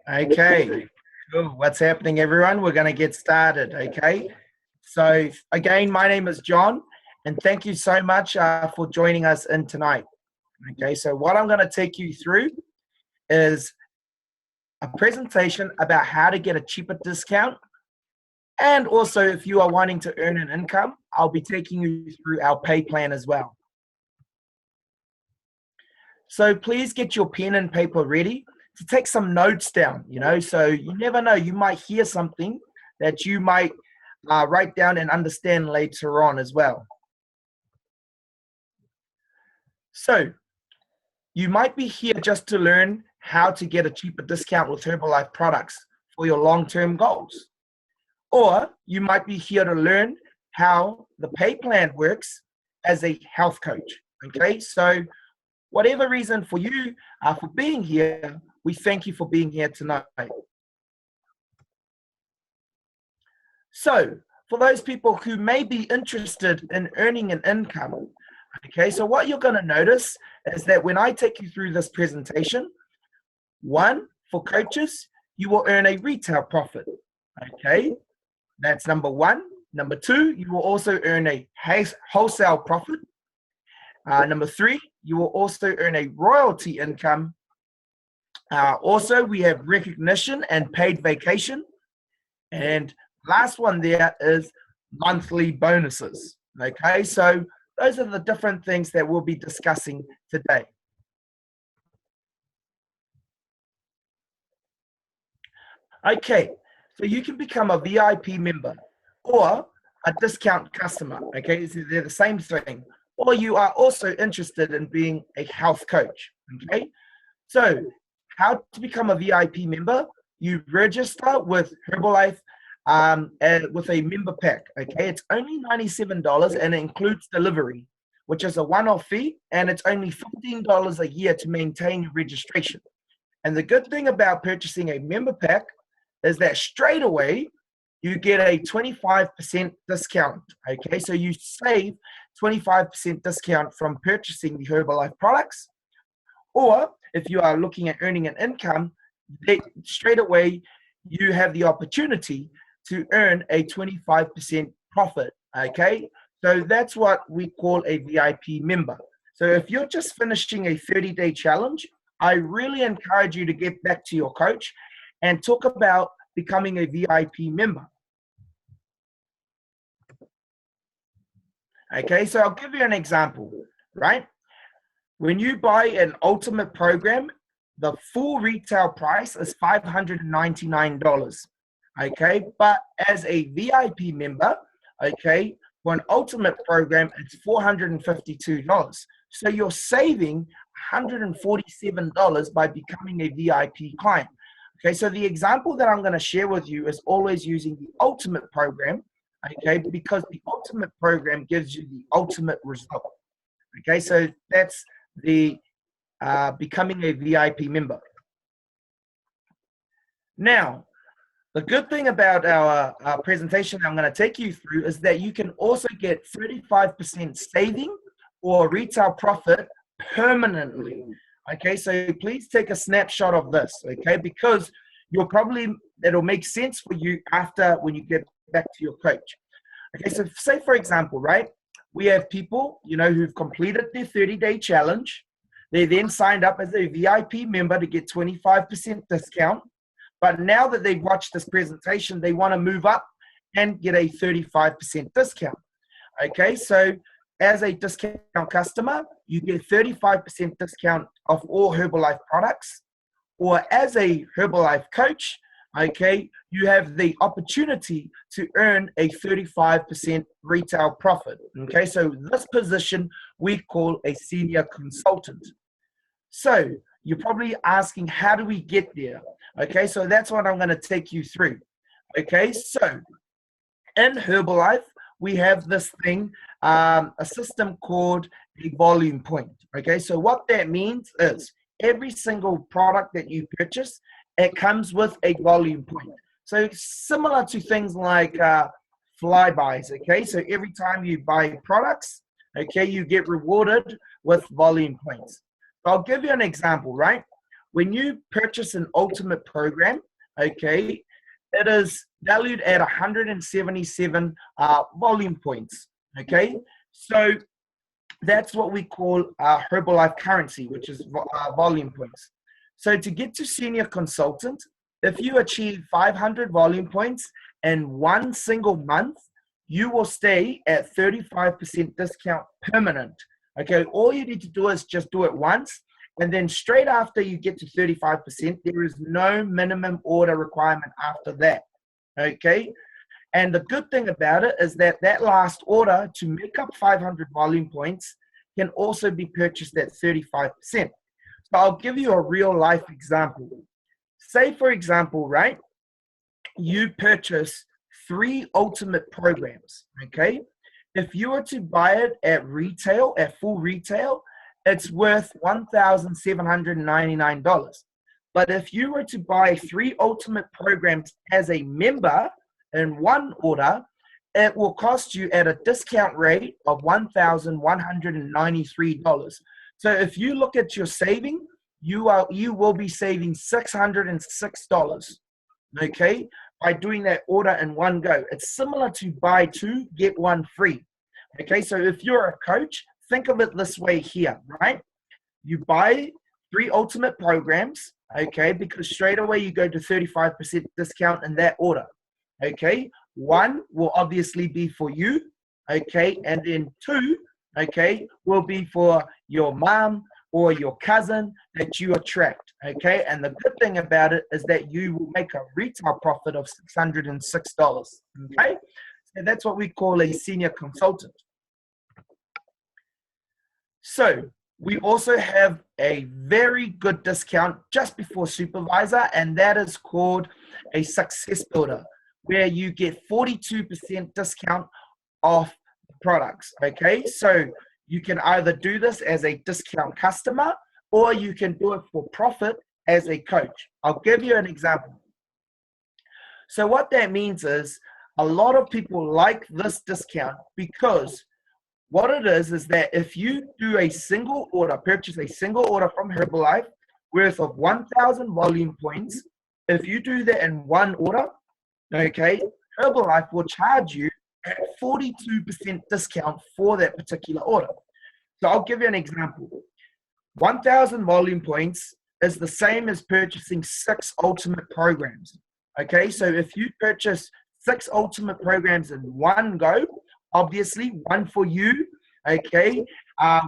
Okay, cool. What's happening, everyone? We're going to get started, okay? So, again, my name is John, and thank you so much for joining us in tonight. Okay, so what I'm going to take you through is a presentation about how to get a cheaper discount. And also, if you are wanting to earn an income, I'll be taking you through our pay plan as well. So please get your pen and paper ready to take some notes down, so you never know, you might hear something that you might write down and understand later on as well. So you might be here just to learn how to get a cheaper discount with Herbalife products for your long-term goals. Or you might be here to learn how the pay plan works as a health coach, okay? So whatever reason for you for being here, we thank you for being here tonight. So for those people who may be interested in earning an income, okay, so what you're going to notice is that when I take you through this presentation, one, for coaches, you will earn a retail profit, okay? That's number one. Number two, you will also earn a wholesale profit. Number three, you will also earn a royalty income. Also, we have recognition and paid vacation. And last one there is monthly bonuses. Okay, so those are the different things that we'll be discussing today. Okay, so you can become a VIP member or a discount customer. Okay, so they're the same thing. Or you are also interested in being a health coach. Okay, so how to become a VIP member? You register with Herbalife with a member pack. Okay, it's only $97 and it includes delivery, which is a one-off fee, and it's only $15 a year to maintain your registration. And the good thing about purchasing a member pack is that straight away you get a 25% discount. Okay, so you save 25% discount from purchasing the Herbalife products. Or if you are looking at earning an income, straight away you have the opportunity to earn a 25% profit. Okay, so that's what we call a VIP member. So if you're just finishing a 30-day challenge, I really encourage you to get back to your coach and talk about becoming a VIP member. Okay, so I'll give you an example, right? When you buy an ultimate program, the full retail price is $599. Okay, but as a VIP member, okay, for an ultimate program, it's $452. So you're saving $147 by becoming a VIP client. Okay, so the example that I'm going to share with you is always using the ultimate program, okay, because the ultimate program gives you the ultimate result. Okay, so that's the becoming a VIP member. Now, the good thing about our presentation I'm going to take you through is that you can also get 35% saving or retail profit permanently. Okay, so please take a snapshot of this, okay, because it'll make sense for you after when you get back to your coach. Okay, so say for example, right, we have people, who've completed their 30-day challenge. They then signed up as a VIP member to get 25% discount. But now that they've watched this presentation, they want to move up and get a 35% discount. Okay, so as a discount customer, you get 35% discount off all Herbalife products. Or as a Herbalife coach, okay, you have the opportunity to earn a 35% retail profit. Okay, so this position we call a senior consultant. So you're probably asking, how do we get there? Okay, so that's what I'm going to take you through. Okay, so in Herbalife, we have this thing, a system called a volume point. Okay, so what that means is every single product that you purchase, it comes with a volume point. So similar to things like flybys. Okay, so every time you buy products, okay, you get rewarded with volume points. I'll give you an example, right? when you purchase an ultimate program, okay, it is valued at 177 volume points, okay? So that's what we call Herbalife currency, which is volume points. So to get to senior consultant, if you achieve 500 volume points in one single month, you will stay at 35% discount permanent. Okay, all you need to do is just do it once, and then straight after you get to 35%, there is no minimum order requirement after that. Okay, and the good thing about it is that that last order to make up 500 volume points can also be purchased at 35%. So I'll give you a real life example. Say, for example, right, you purchase 3 ultimate programs, okay? If you were to buy it at retail, at full retail, it's worth $1,799. But if you were to buy 3 ultimate programs as a member in one order, it will cost you at a discount rate of $1,193. So if you look at your saving, you will be saving $606, okay, by doing that order in one go. It's similar to buy 2, get 1 free. Okay, so if you're a coach, think of it this way here, right? You buy 3 ultimate programs, okay, because straight away you go to 35% discount in that order. Okay, 1 will obviously be for you, okay, and then 2, okay, will be for your mom or your cousin that you attract, okay? And the good thing about it is that you will make a retail profit of $606, okay? So that's what we call a senior consultant. So we also have a very good discount just before Supervisor, and that is called a Success Builder, where you get 42% discount off products, okay? So you can either do this as a discount customer, or you can do it for profit as a coach. I'll give you an example. So what that means is a lot of people like this discount because what it is that if you do a single order, purchase a single order from Herbalife worth of 1,000 volume points, if you do that in one order, okay, Herbalife will charge you at 42% discount for that particular order. So I'll give you an example. 1,000 volume points is the same as purchasing 6 ultimate programs. Okay, so if you purchase 6 ultimate programs in one go, obviously 1 for you, okay,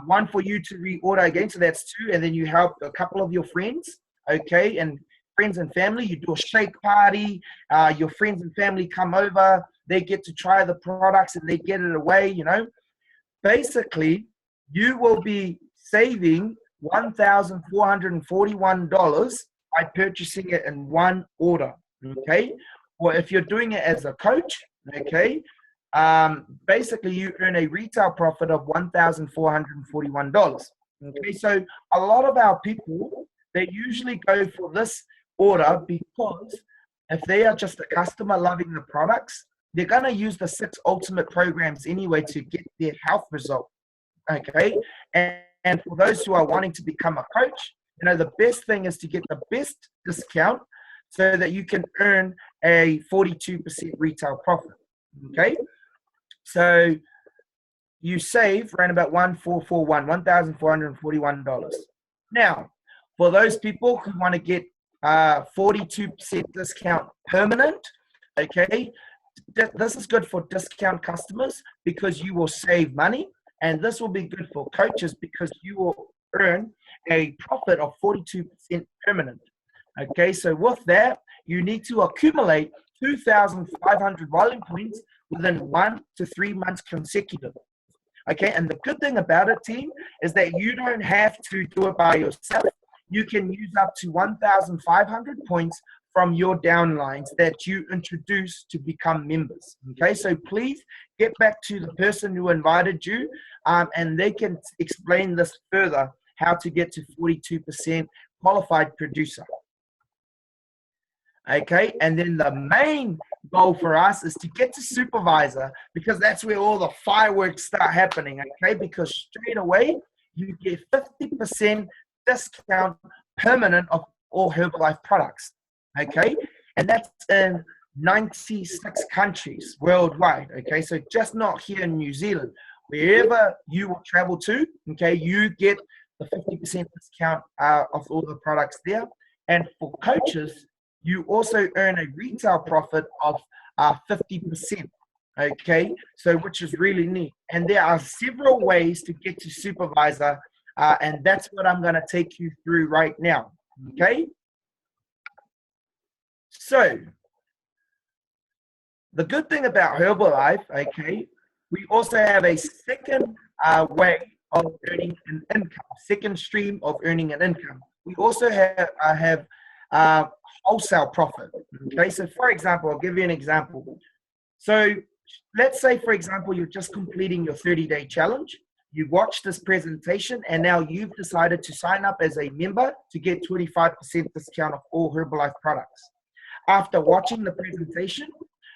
1 for you to reorder again, so that's 2, and then you help a couple of your friends, okay, and friends and family, you do a shake party, your friends and family come over, they get to try the products and they get it away, you know. Basically, you will be saving $1,441 by purchasing it in one order, okay? Or if you're doing it as a coach, okay, basically you earn a retail profit of $1,441. Okay, so a lot of our people, they usually go for this order because if they are just a customer loving the products, they're going to use the 6 ultimate programs anyway to get their health result. Okay, and for those who are wanting to become a coach, you know, the best thing is to get the best discount so that you can earn a 42% retail profit. Okay, so you save around about $1,441. Now, for those people who want to get 42% discount permanent, okay, this is good for discount customers because you will save money, and this will be good for coaches because you will earn a profit of 42% permanent. Okay, so with that, you need to accumulate 2,500 volume points within 1 to 3 months consecutive. Okay, and the good thing about it, team, is that you don't have to do it by yourself. You can use up to 1,500 points from your downlines that you introduce to become members. Okay, so please get back to the person who invited you, and they can explain this further, how to get to 42% qualified producer. Okay, and then the main goal for us is to get to supervisor, because that's where all the fireworks start happening. Okay, because straight away you get 50% discount permanent of all Herbalife products, okay? And that's in 96 countries worldwide, okay? So just not here in New Zealand. Wherever you will travel to, okay, you get the 50% discount of all the products there. And for coaches, you also earn a retail profit of 50%, okay? So which is really neat. And there are several ways to get to Supervisor, and that's what I'm going to take you through right now, okay? So the good thing about Herbalife, okay, we also have a second way of earning an income, second stream of earning an income. We also have wholesale profit. Okay, so for example, I'll give you an example. So let's say, for example, you're just completing your 30-day challenge. You watch this presentation, and now you've decided to sign up as a member to get 25% discount of all Herbalife products. After watching the presentation,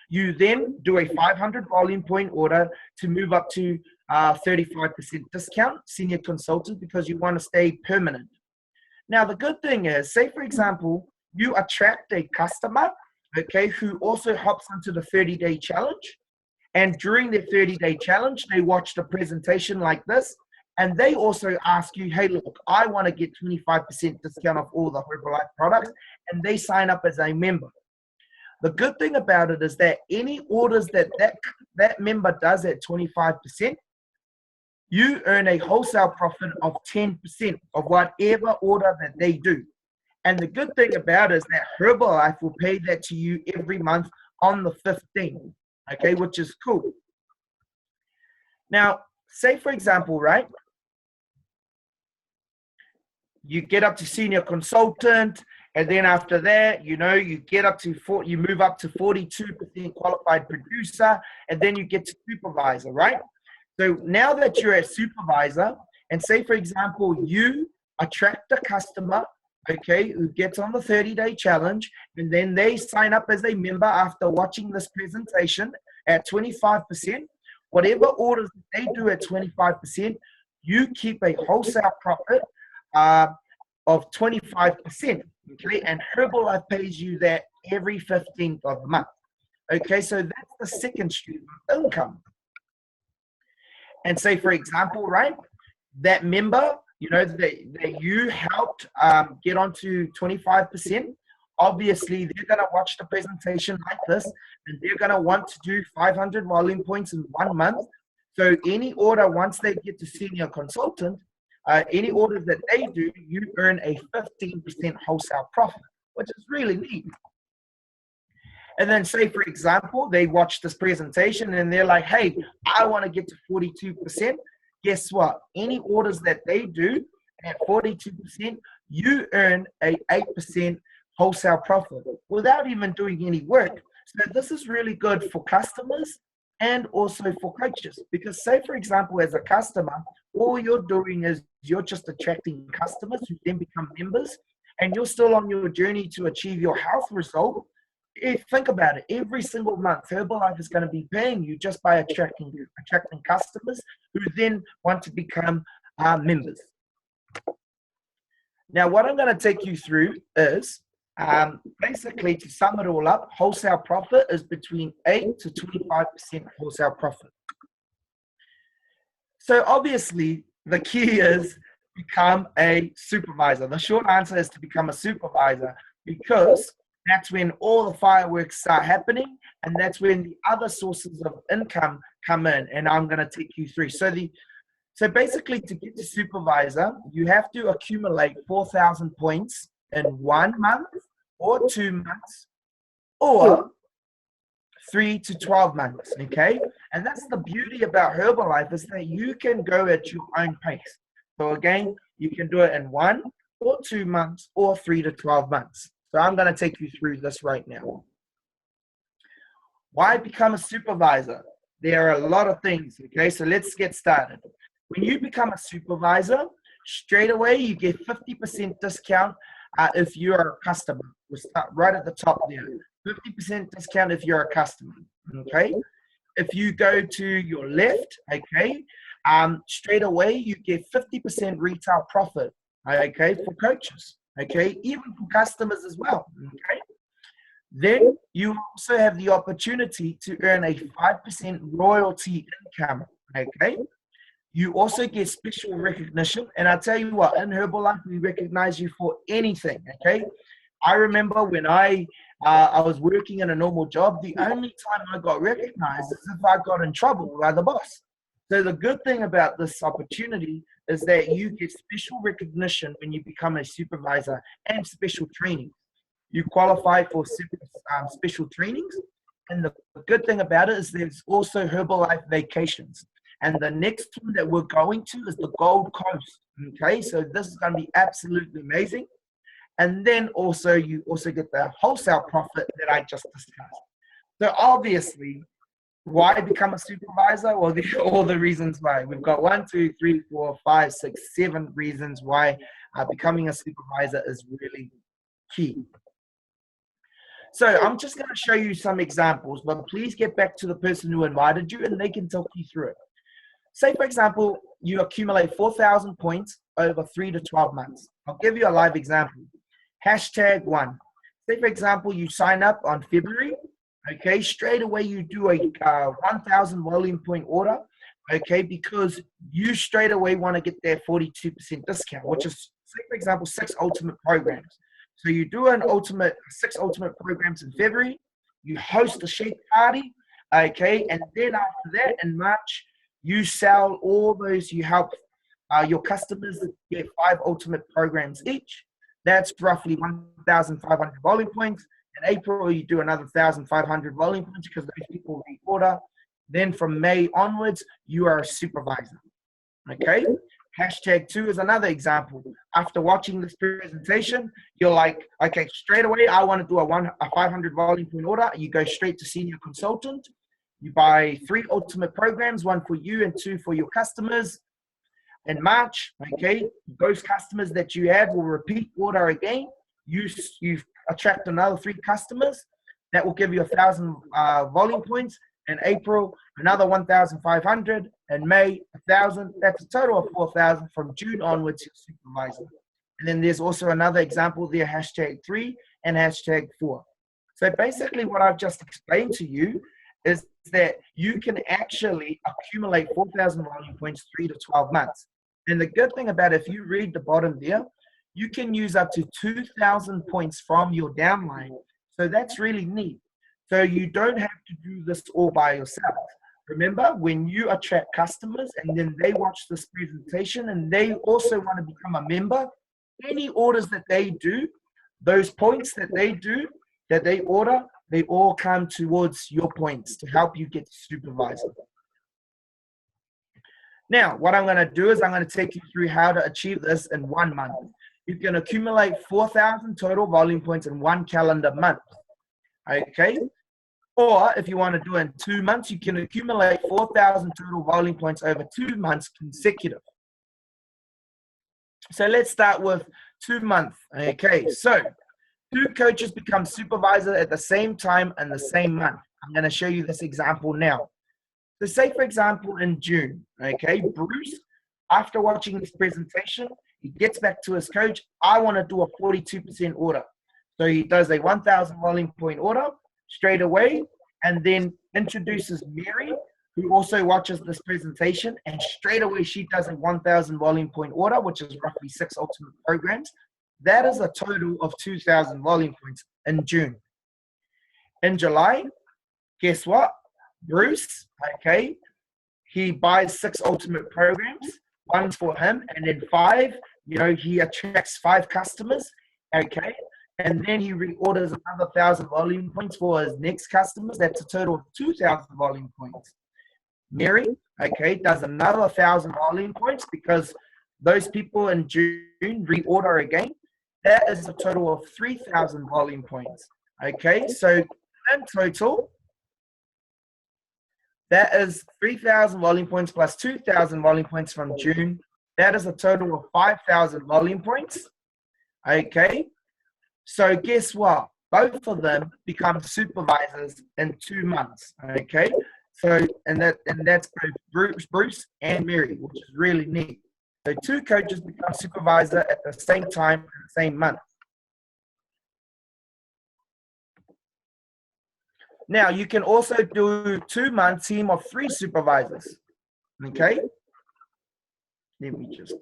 you then do a 500 volume point order to move up to 35% discount, senior consultant, because you want to stay permanent. Now, the good thing is, say, for example, you attract a customer, okay, who also hops onto the 30-day challenge. And during their 30-day challenge, they watch the presentation like this. And they also ask you, hey, look, I want to get 25% discount off all the Herbalife products. And they sign up as a member. The good thing about it is that any orders that member does at 25%, you earn a wholesale profit of 10% of whatever order that they do. And the good thing about it is that Herbalife will pay that to you every month on the 15th, okay, which is cool. Now, say for example, right, you get up to senior consultant, and then after that, you know, you get up to you move up to 42% qualified producer, and then you get to supervisor, right? So now that you're a supervisor, and say for example, you attract a customer, okay, who gets on the 30-day challenge, and then they sign up as a member after watching this presentation at 25%, whatever orders they do at 25%, you keep a wholesale profit of 25%, okay, and Herbalife pays you that every 15th of the month, okay, so that's the second stream of income. And say, for example, right, that member, you know, that you helped get onto 25%, obviously they're going to watch the presentation like this, and they're going to want to do 500 volume points in 1 month. So any order, once they get to senior consultant, any orders that they do, you earn a 15% wholesale profit, which is really neat. And then say, for example, they watch this presentation and they're like, hey, I want to get to 42%. Guess what? Any orders that they do at 42%, you earn a 8% wholesale profit without even doing any work. So this is really good for customers and also for coaches, because say, for example, as a customer, all you're doing is you're just attracting customers who then become members, and you're still on your journey to achieve your health result. Think about it, every single month, Herbalife is going to be paying you just by attracting customers who then want to become members. Now, what I'm going to take you through is basically, to sum it all up, wholesale profit is between 8 to 25% wholesale profit. So obviously, the key is become a supervisor. The short answer is to become a supervisor, because that's when all the fireworks start happening, and that's when the other sources of income come in, and I'm going to take you through. So basically, to get to supervisor, you have to accumulate 4,000 points in 1 month or 2 months or 3 to 12 months, okay? And that's the beauty about Herbalife, is that you can go at your own pace. So again, you can do it in 1 or 2 months or 3 to 12 months. So I'm going to take you through this right now. Why become a supervisor? There are a lot of things, okay? So let's get started. When you become a supervisor, straight away you get 50% discount if you're a customer. We'll start right at the top there. 50% discount if you're a customer, okay? If you go to your left, okay, straight away you get 50% retail profit, okay, for coaches. okay, even for customers as well, okay. Then you also have the opportunity to earn a 5% royalty income, okay. You also get special recognition, and I tell you what, in Herbalife, we recognize you for anything, okay. I remember when I was working in a normal job, the only time I got recognized is if I got in trouble by the boss. So the good thing about this opportunity is that you get special recognition when you become a supervisor and special training. You qualify for special trainings. And the good thing about it is there's also Herbalife vacations. And the next one that we're going to is the Gold Coast. Okay, so this is going to be absolutely amazing. And then also you also get the wholesale profit that I just discussed. So obviously, why become a supervisor? Well, these are all the reasons why. We've got 1, 2, 3, 4, 5, 6, 7 reasons why becoming a supervisor is really key. So I'm just going to show you some examples, but please get back to the person who invited you and they can talk you through it. Say, for example, you accumulate 4,000 points over 3 to 12 months. I'll give you a live example. #1. Say, for example, you sign up on February. Okay, straight away you do a 1,000 volume point order. Okay, because you straight away want to get that 42% discount, which is, say, for example, 6 ultimate programs. So you do an 6 ultimate programs in February. You host a shake party. Okay, and then after that in March, you sell all those. You help your customers get 5 ultimate programs each. That's roughly 1,500 volume points. In April, you do another 1,500 volume points because those people reorder. Then from May onwards, you are a supervisor. Okay? #2 is another example. After watching this presentation, you're like, okay, straight away, I want to do a 500 volume point order. You go straight to senior consultant. You buy 3 ultimate programs, 1 for you and 2 for your customers. In March, okay, those customers that you have will repeat order again. You attract another 3 customers. That will give you 1,000 volume points. In April, another 1,500. In May, 1,000. That's a total of 4,000 from June onwards, your supervisor. And then there's also another example there, #3 and #4. So basically what I've just explained to you is that you can actually accumulate 4,000 volume points 3 to 12 months. And the good thing about it, if you read the bottom there, you can use up to 2,000 points from your downline. So that's really neat. So you don't have to do this all by yourself. Remember, when you attract customers and then they watch this presentation and they also want to become a member, any orders that they do, those points that they order, they all come towards your points to help you get supervisor. Now, what I'm going to do is I'm going to take you through how to achieve this in 1 month. You can accumulate 4,000 total volume points in 1 calendar month. Okay? Or if you want to do it in 2 months, you can accumulate 4,000 total volume points over 2 months consecutive. So let's start with 2 months. Okay, so 2 coaches become supervisor at the same time in the same month. I'm going to show you this example now. So say, for example, in June, okay, Bruce, after watching this presentation, he gets back to his coach, I want to do a 42% order. So he does a 1,000 volume point order straight away and then introduces Mary, who also watches this presentation, and straight away she does a 1,000 volume point order, which is roughly 6 ultimate programs. That is a total of 2,000 volume points in June. In July, guess what? Bruce, okay, he buys 6 ultimate programs, 1 for him, and then 5, he attracts 5 customers, okay, and then he reorders another 1,000 volume points for his next customers. That's a total of 2,000 volume points. Mary, okay, does another 1,000 volume points because those people in June reorder again. That is a total of 3,000 volume points, okay, so in total, that is 3,000 volume points plus 2,000 volume points from June. That is a total of 5,000 volume points. Okay. So guess what? Both of them become supervisors in 2 months. Okay. So and that's both Bruce and Mary, which is really neat. So 2 coaches become supervisor at the same time, the same month. Now, you can also do 2-month team of 3 supervisors. Okay? Let me just.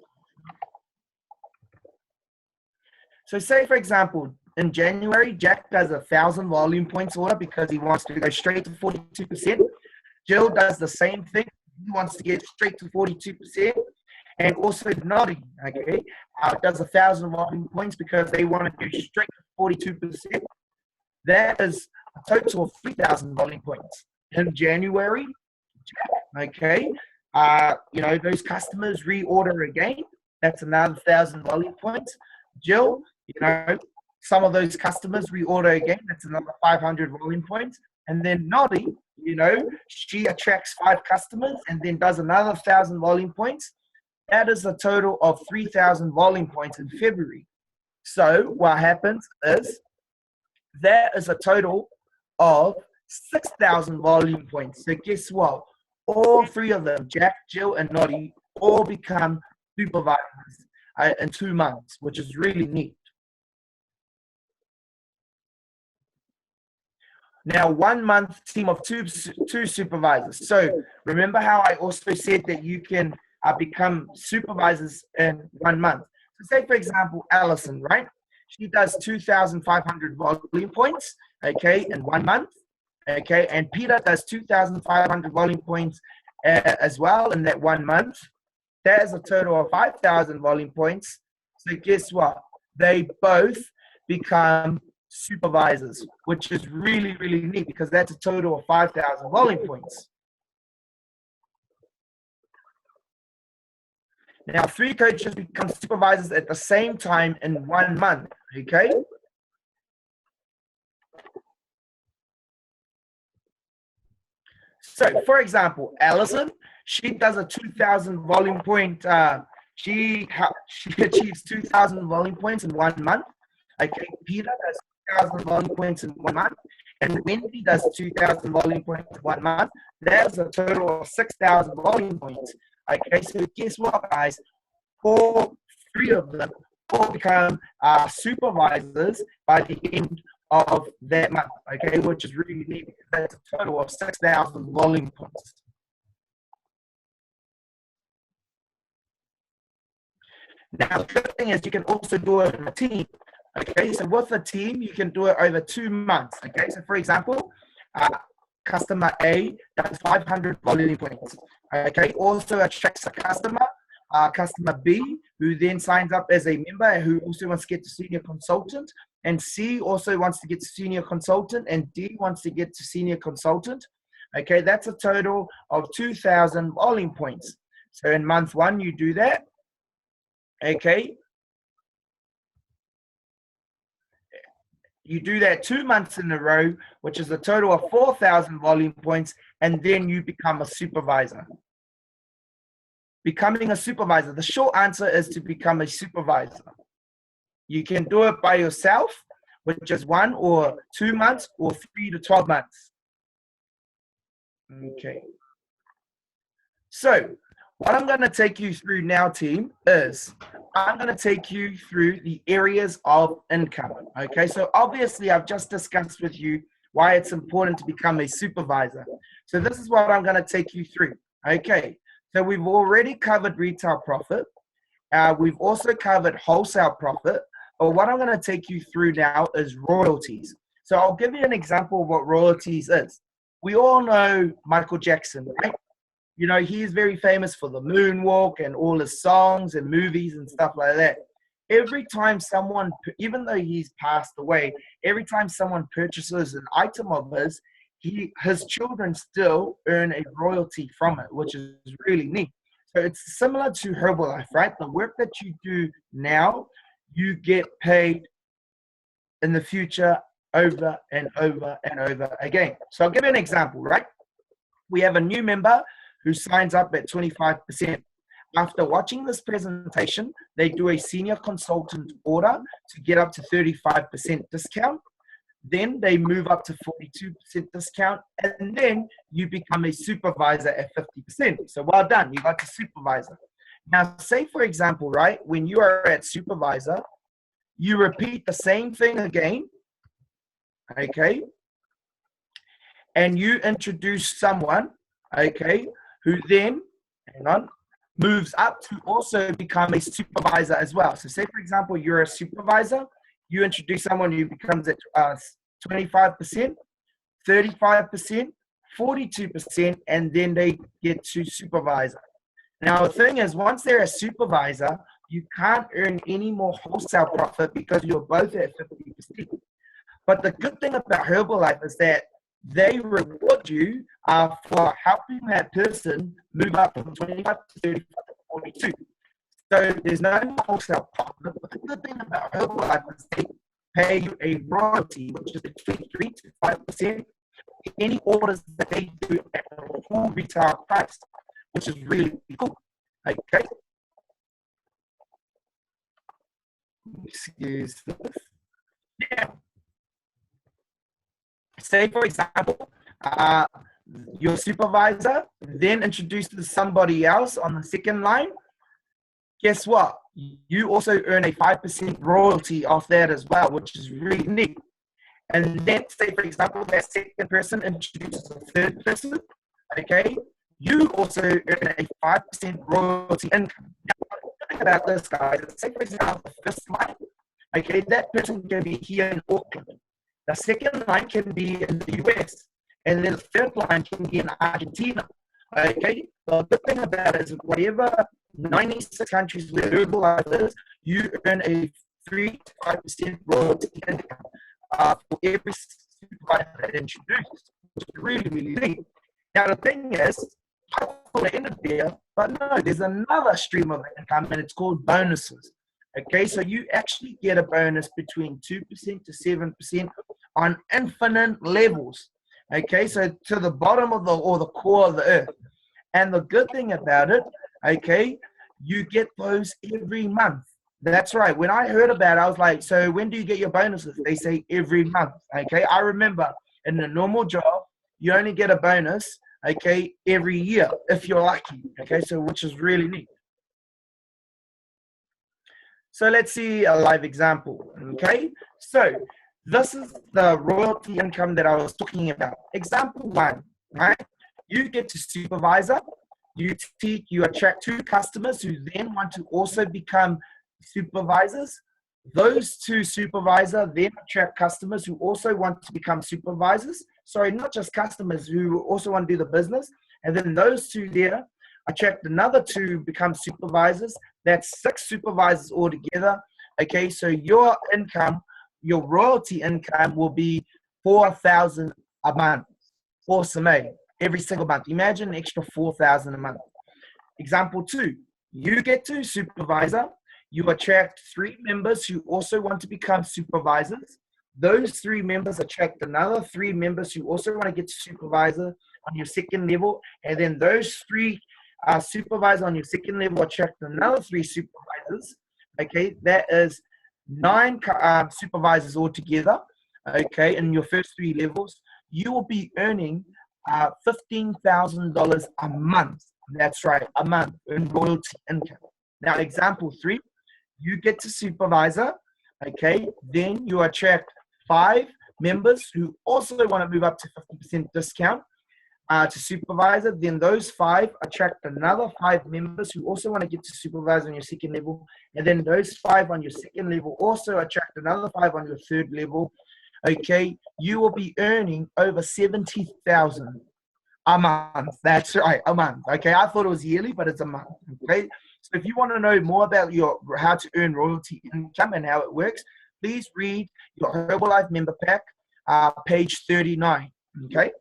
So say, for example, in January, Jack does 1,000 volume points order because he wants to go straight to 42%. Jill does the same thing. He wants to get straight to 42%. And also Noddy, okay, does 1,000 volume points because they want to go straight to 42%. That is a total of 3,000 volume points. In January, okay, those customers reorder again. That's another 1,000 volume points. Jill, some of those customers reorder again. That's another 500 volume points. And then Noddy, she attracts 5 customers and then does another 1,000 volume points. That is a total of 3,000 volume points in February. So what happens is that is a total of 6,000 volume points. So guess what? All 3 of them, Jack, Jill, and Noddy, all become supervisors in 2 months, which is really neat. Now, 1 month team of two supervisors. So remember how I also said that you can become supervisors in 1 month. So say, for example, Allison, right? She does 2,500 volume points, okay, in 1 month, okay? And Peter does 2,500 volume points as well in that 1 month. That is a total of 5,000 volume points. So guess what? They both become supervisors, which is really, really neat because that's a total of 5,000 volume points. Now, 3 coaches become supervisors at the same time in 1 month, okay? So, for example, Allison, she does a 2,000 volume point. She achieves 2,000 volume points in 1 month. Okay, Peter does 2,000 volume points in 1 month, and Wendy does 2,000 volume points in 1 month. That's a total of 6,000 volume points. Okay, so guess what, guys? All 3 of them all become supervisors by the end of that month. Okay, which is really neat because that's a total of 6,000 volume points. Now, the good thing is you can also do it in a team. Okay, so with a team, you can do it over 2 months. Okay, so for example, customer A does 500 volume points. Okay, also attracts a customer B, who then signs up as a member, who also wants to get to senior consultant, and C also wants to get to senior consultant, and D wants to get to senior consultant. Okay, that's a total of 2,000 volume points. So in month 1, you do that. Okay. You do that 2 months in a row, which is a total of 4,000 volume points, and then you become a supervisor. Becoming a supervisor, the short answer is to become a supervisor. You can do it by yourself, which is 1 or 2 months, or 3 to 12 months. Okay. So, what I'm going to take you through now, team, is I'm going to take you through the areas of income. Okay, so obviously I've just discussed with you why it's important to become a supervisor. So this is what I'm going to take you through. Okay, so we've already covered retail profit. We've also covered wholesale profit. But what I'm going to take you through now is royalties. So I'll give you an example of what royalties is. We all know Michael Jackson, right? You know, he's very famous for the moonwalk and all his songs and movies and stuff like that. Every time someone, even though he's passed away, every time someone purchases an item of his children still earn a royalty from it, which is really neat. So it's similar to Herbalife, right? The work that you do now, you get paid in the future over and over and over again. So I'll give you an example, right? We have a new member who signs up at 25%. After watching this presentation, they do a senior consultant order to get up to 35% discount. Then they move up to 42% discount, and then you become a supervisor at 50%. So well done, you got to supervisor. Now, say for example, right, when you are at supervisor, you repeat the same thing again, okay, and you introduce someone, okay, who then, hang on, moves up to also become a supervisor as well. So say, for example, you're a supervisor, you introduce someone who becomes at 25%, 35%, 42%, and then they get to supervisor. Now, the thing is, once they're a supervisor, you can't earn any more wholesale profit because you're both at 50%. But the good thing about Herbalife is that they reward you for helping that person move up from 25 to 35 to 42. So there's no wholesale profit. But the good thing about Herbalife is they pay you a royalty, which is between 3 to 5% any orders that they do at the full retail price, which is really cool. Okay. Excuse this. Now, say for example, your supervisor then introduces somebody else on the second line. Guess what? You also earn a 5% royalty off that as well, which is really neat. And then say, for example, that second person introduces a third person, okay? You also earn a 5% royalty income. Now, think about this, guys. Say, for example, the first line, okay, that person can be here in Auckland. The second line can be in the US. And then the third line can be in Argentina, okay? The good thing about it is whatever 96 countries where Herbalife is, you earn a 3 to 5% royalty income. For every supervisor that introduced, which is really, really neat. Now, the thing is, I thought it ended there, but no, there's another stream of income, and it's called bonuses. Okay, so you actually get a bonus between 2% to 7% on infinite levels. Okay, so to the bottom of the core of the earth. And the good thing about it, okay, you get those every month. That's right. When I heard about it, I was like, so when do you get your bonuses? They say every month. Okay. I remember in a normal job, you only get a bonus, okay, every year if you're lucky. Okay. So which is really neat. So let's see a live example. Okay. So this is the royalty income that I was talking about. Example one, right? You get to supervisor. You attract 2 customers who then want to also become supervisors. Those 2 supervisors then attract customers who also want to become supervisors. Sorry, not just customers who also want to do the business. And then those 2 there attract another 2 become supervisors. That's 6 supervisors altogether. Okay, so your income, your royalty income will be $4,000 a month. Awesome, eh? Every single month. Imagine an extra $4,000 a month. Example 2, you get to supervisor. You attract 3 members who also want to become supervisors. Those 3 members attract another 3 members who also want to get to supervisor on your second level. And then those 3 supervisors on your second level attract another 3 supervisors. Okay, that is 9 supervisors altogether. Okay, in your first 3 levels, you will be earning $15,000 a month. That's right, a month in royalty income. Now, example 3. You get to supervisor, okay, then you attract 5 members who also want to move up to 50% discount to supervisor. Then those 5 attract another 5 members who also want to get to supervisor on your second level. And then those 5 on your second level also attract another 5 on your third level. Okay, you will be earning over $70,000 a month. That's right, a month. Okay, I thought it was yearly, but it's a month. Okay. So if you want to know more about how to earn royalty income and how it works, please read your Herbalife member pack, page 39. Okay.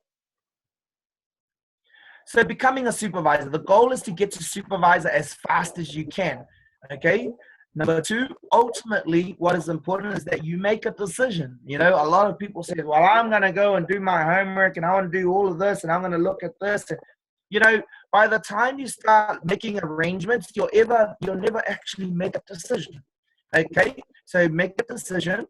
So becoming a supervisor, the goal is to get to supervisor as fast as you can. Okay. Number 2, ultimately, what is important is that you make a decision. You know, a lot of people say, well, I'm going to go and do my homework and I want to do all of this and I'm going to look at this. And, you know, by the time you start making arrangements, you'll never actually make a decision. Okay, so make a decision.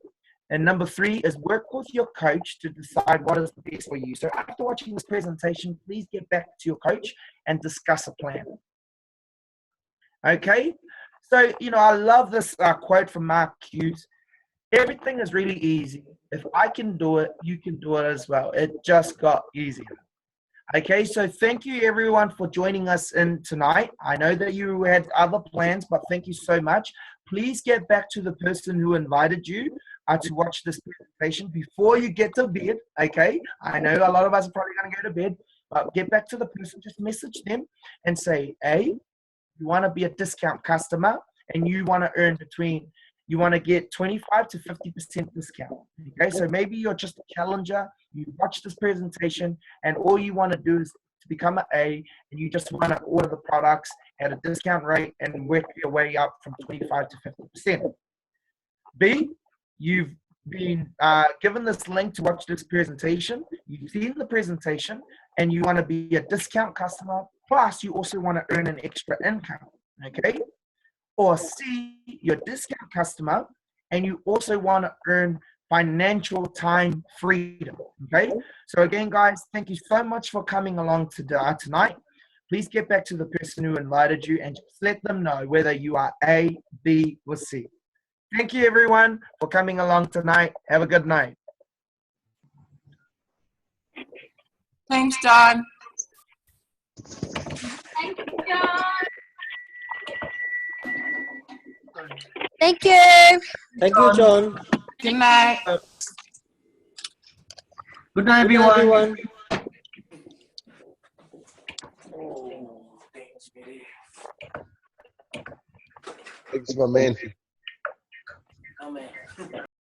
And number 3 is work with your coach to decide what is the best for you. So after watching this presentation, please get back to your coach and discuss a plan. Okay, so I love this quote from Mark Hughes. Everything is really easy. If I can do it, you can do it as well. It just got easier. Okay, so thank you everyone for joining us in tonight. I know that you had other plans, but thank you so much. Please get back to the person who invited you to watch this presentation before you get to bed. Okay, I know a lot of us are probably going to go to bed, but get back to the person, just message them and say, hey, you want to be a discount customer and you want to earn you want to get 25 to 50% discount. Okay, so maybe you're just a challenger, you watch this presentation, and all you want to do is to become an A, and you just want to order the products at a discount rate and work your way up from 25 to 50%. B, you've been given this link to watch this presentation, you've seen the presentation, and you want to be a discount customer, plus you also want to earn an extra income, okay? Or C, you're a discount customer, and you also want to earn financial time freedom, okay? So again, guys, thank you so much for coming along tonight. Please get back to the person who invited you and just let them know whether you are A, B, or C. Thank you, everyone, for coming along tonight. Have a good night. Thanks, John. Thank you, John. Thank you. Thank you, John. Good night. Good night, Good night, everyone. Thanks, my man.